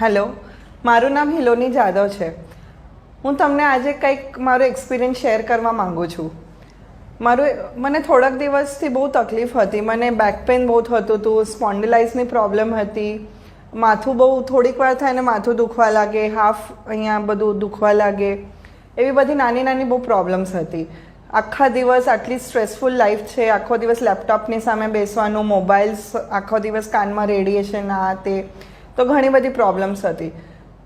Hello, મારું નામ હિલોની જાદવ છે. હું તમને આજે કંઈક મારો એક્સપિરિયન્સ શેર કરવા માગું છું. મને થોડાક દિવસથી બહુ તકલીફ હતી. મને બેક પેઇન બહુ થતું હતું, સ્પોન્ડિલાઇઝની પ્રોબ્લેમ હતી, માથું બહુ થોડીક વાર થાય ને માથું દુખવા લાગે, હાફ અહીંયા બધું દુખવા લાગે, એવી બધી નાની નાની બહુ પ્રોબ્લેમ્સ હતી. આખા દિવસ આટલી સ્ટ્રેસફુલ લાઈફ છે, આખો દિવસ લેપટોપની સામે બેસવાનું, મોબાઈલ્સ આખો દિવસ કાનમાં રેડિયેશન આ તે, તો ઘણી બધી પ્રોબ્લેમ્સ હતી.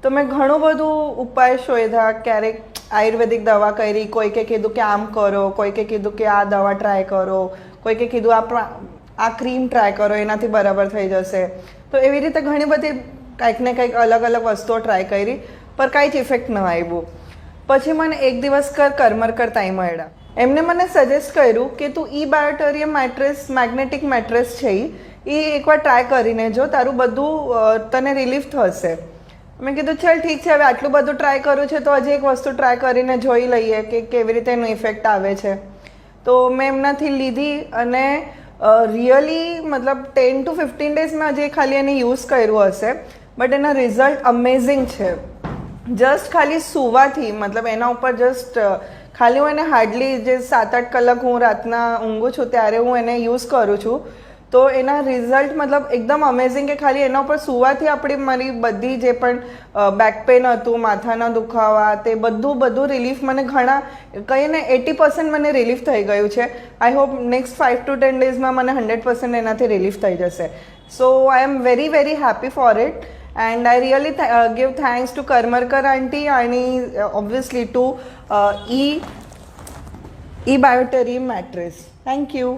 તો મેં ઘણું બધું ઉપાય શોધ્યા. ક્યારેક આયુર્વેદિક દવા કરી, કોઈકે કીધું કે આમ કરો, કોઈકે કીધું કે આ દવા ટ્રાય કરો, કોઈકે કીધું આ ક્રીમ ટ્રાય કરો, એનાથી બરાબર થઈ જશે. તો એવી રીતે ઘણી બધી કંઈક ને કંઈક અલગ અલગ વસ્તુઓ ટ્રાય કરી, પણ કાંઈ જ ઇફેક્ટ ન આવ્યું. પછી મને એક દિવસ કરમરકર તાઈ મળ્યા. એમને મને સજેસ્ટ કર્યું કે તું બાયોટેરિયમ મેટ્રેસ, મેગ્નેટિક મેટ્રેસ છે એ એકવાર ટ્રાય કરીને જો, તારું બધું તને રિલીફ થશે. મેં કીધું ચાલ ઠીક છે, હવે આટલું બધું ટ્રાય કર્યું છે તો હજી એક વસ્તુ ટ્રાય કરીને જોઈ લઈએ કે કેવી રીતે એનું ઇફેક્ટ આવે છે. તો મેં એમનાથી લીધી અને રિયલી મતલબ 10 to 15 ડેઝમાં હજી ખાલી એને યુઝ કર્યું હશે, બટ એના રિઝલ્ટ અમેઝિંગ છે. જસ્ટ ખાલી સૂવાથી, મતલબ એના ઉપર જસ્ટ ખાલી હું એને હાર્ડલી જે 7-8 કલાક હું રાતના ઊંઘું છું ત્યારે હું એને યુઝ કરું છું, તો એના રિઝલ્ટ મતલબ એકદમ અમેઝિંગ કે ખાલી એના ઉપર સૂવાથી મારી બધી જે પણ બેક પેન હતું, માથાના દુખાવા, તે બધું રિલીફ મને કહીને 80% મને રિલીફ થઈ ગયું છે. આઈ હોપ નેક્સ્ટ 5 to 10 ડેઝમાં મને 100% એનાથી રિલીફ થઈ જશે. So I am very very happy for it. And I really give thanks to Karmarkar aunty and obviously to E Bioterium mattress. Thank you.